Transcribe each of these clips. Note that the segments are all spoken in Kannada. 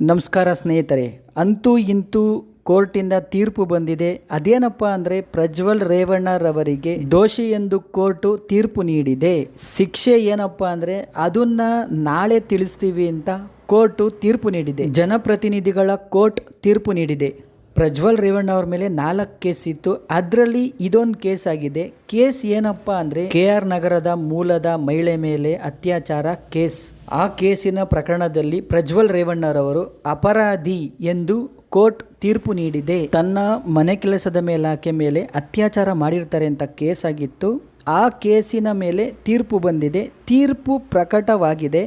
ನಮಸ್ಕಾರ ಸ್ನೇಹಿತರೆ, ಅಂತೂ ಇಂತೂ ಕೋರ್ಟಿಂದ ತೀರ್ಪು ಬಂದಿದೆ. ಅದೇನಪ್ಪ ಅಂದರೆ ಪ್ರಜ್ವಲ್ ರೇವಣ್ಣರವರಿಗೆ ದೋಷಿ ಎಂದು ಕೋರ್ಟು ತೀರ್ಪು ನೀಡಿದೆ. ಶಿಕ್ಷೆ ಏನಪ್ಪ ಅಂದರೆ ಅದನ್ನ ನಾಳೆ ತಿಳಿಸ್ತೀವಿ ಅಂತ ಕೋರ್ಟು ತೀರ್ಪು ನೀಡಿದೆ. ಜನಪ್ರತಿನಿಧಿಗಳ ಕೋರ್ಟ್ ತೀರ್ಪು ನೀಡಿದೆ. ಪ್ರಜ್ವಲ್ ರೇವಣ್ಣ ಅವ್ರ ಮೇಲೆ 4 ಕೇಸ್ ಇತ್ತು. ಅದರಲ್ಲಿ ಇದೊಂದು ಕೇಸ್ ಆಗಿದೆ. ಕೇಸ್ ಏನಪ್ಪ ಅಂದರೆ KR ನಗರದ ಮೂಲದ ಮಹಿಳೆ ಮೇಲೆ ಅತ್ಯಾಚಾರ ಕೇಸ್. ಆ ಕೇಸಿನ ಪ್ರಕರಣದಲ್ಲಿ ಪ್ರಜ್ವಲ್ ರೇವಣ್ಣರವರು ಅಪರಾಧಿ ಎಂದು ಕೋರ್ಟ್ ತೀರ್ಪು ನೀಡಿದೆ. ತನ್ನ ಮನೆ ಕೆಲಸದ ಮೇಲಾಕೆ ಮೇಲೆ ಅತ್ಯಾಚಾರ ಮಾಡಿರ್ತಾರೆ ಅಂತ ಕೇಸ್ ಆಗಿತ್ತು. ಆ ಕೇಸಿನ ಮೇಲೆ ತೀರ್ಪು ಬಂದಿದೆ. ತೀರ್ಪು ಪ್ರಕಟವಾಗಿದೆ.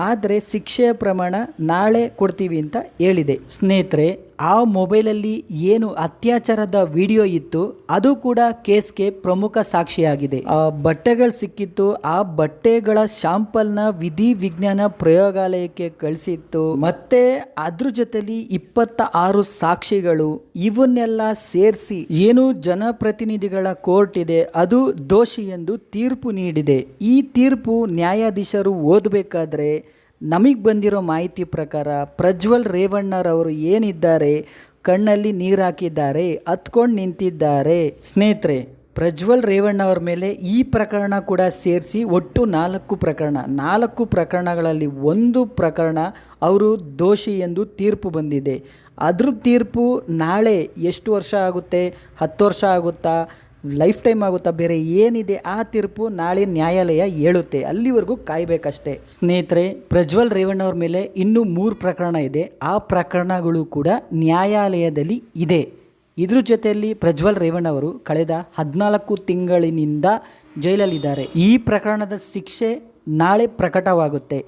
ಆದರೆ ಶಿಕ್ಷೆಯ ಪ್ರಮಾಣ ನಾಳೆ ಕೊಡ್ತೀವಿ ಅಂತ ಹೇಳಿದೆ. ಸ್ನೇಹಿತರೆ, ಆ ಮೊಬೈಲಲ್ಲಿ ಏನು ಅತ್ಯಾಚಾರದ ವಿಡಿಯೋ ಇತ್ತು ಅದು ಕೂಡ ಕೇಸ್ಗೆ ಪ್ರಮುಖ ಸಾಕ್ಷಿಯಾಗಿದೆ. ಆ ಬಟ್ಟೆಗಳು ಸಿಕ್ಕಿತ್ತು. ಆ ಬಟ್ಟೆಗಳ ಶಾಂಪಲ್ನ ವಿಧಿ ವಿಜ್ಞಾನ ಪ್ರಯೋಗಾಲಯಕ್ಕೆ ಕಳಿಸಿತ್ತು. ಮತ್ತೆ ಅದ್ರ ಜೊತೆಲಿ 26 ಸಾಕ್ಷಿಗಳು ಇವನ್ನೆಲ್ಲ ಸೇರಿಸಿ ಏನು ಜನಪ್ರತಿನಿಧಿಗಳ ಕೋರ್ಟ್ ಇದೆ ಅದು ದೋಷಿ ಎಂದು ತೀರ್ಪು ನೀಡಿದೆ. ಈ ತೀರ್ಪು ನ್ಯಾಯಾಧೀಶರು ಓದಬೇಕಾದ್ರೆ ನಮಗೆ ಬಂದಿರೋ ಮಾಹಿತಿ ಪ್ರಕಾರ ಪ್ರಜ್ವಲ್ ರೇವಣ್ಣರವರು ಏನಿದ್ದಾರೆ, ಕಣ್ಣಲ್ಲಿ ನೀರು ಹಾಕಿದ್ದಾರೆ, ಹತ್ಕೊಂಡು ನಿಂತಿದ್ದಾರೆ. ಸ್ನೇಹಿತರೆ, ಪ್ರಜ್ವಲ್ ರೇವಣ್ಣ ಅವ್ರ ಮೇಲೆ ಈ ಪ್ರಕರಣ ಕೂಡ ಸೇರಿಸಿ ಒಟ್ಟು 4 ಪ್ರಕರಣ. 4 ಪ್ರಕರಣಗಳಲ್ಲಿ ಒಂದು ಪ್ರಕರಣ ಅವರು ದೋಷಿ ಎಂದು ತೀರ್ಪು ಬಂದಿದೆ. ಅದ್ರ ತೀರ್ಪು ನಾಳೆ ಎಷ್ಟು ವರ್ಷ ಆಗುತ್ತೆ? 10 ವರ್ಷ ಆಗುತ್ತಾ? ಲೈಫ್ ಟೈಮ್ ಆಗುತ್ತಾ? ಬೇರೆ ಏನಿದೆ ಆ ತೀರ್ಪು ನಾಳೆ ನ್ಯಾಯಾಲಯ ಹೇಳುತ್ತೆ. ಅಲ್ಲಿವರೆಗೂ ಕಾಯಬೇಕಷ್ಟೇ. ಸ್ನೇಹಿತರೆ, ಪ್ರಜ್ವಲ್ ರೇವಣ್ಣ ಅವ್ರ ಮೇಲೆ ಇನ್ನೂ 3 ಪ್ರಕರಣ ಇದೆ. ಆ ಪ್ರಕರಣಗಳು ಕೂಡ ನ್ಯಾಯಾಲಯದಲ್ಲಿ ಇದೆ. ಇದ್ರ ಜೊತೆಯಲ್ಲಿ ಪ್ರಜ್ವಲ್ ರೇವಣ್ಣ ಅವರು ಕಳೆದ 14 ತಿಂಗಳಿನಿಂದ ಜೈಲಲ್ಲಿದ್ದಾರೆ. ಈ ಪ್ರಕರಣದ ಶಿಕ್ಷೆ ನಾಳೆ ಪ್ರಕಟವಾಗುತ್ತೆ.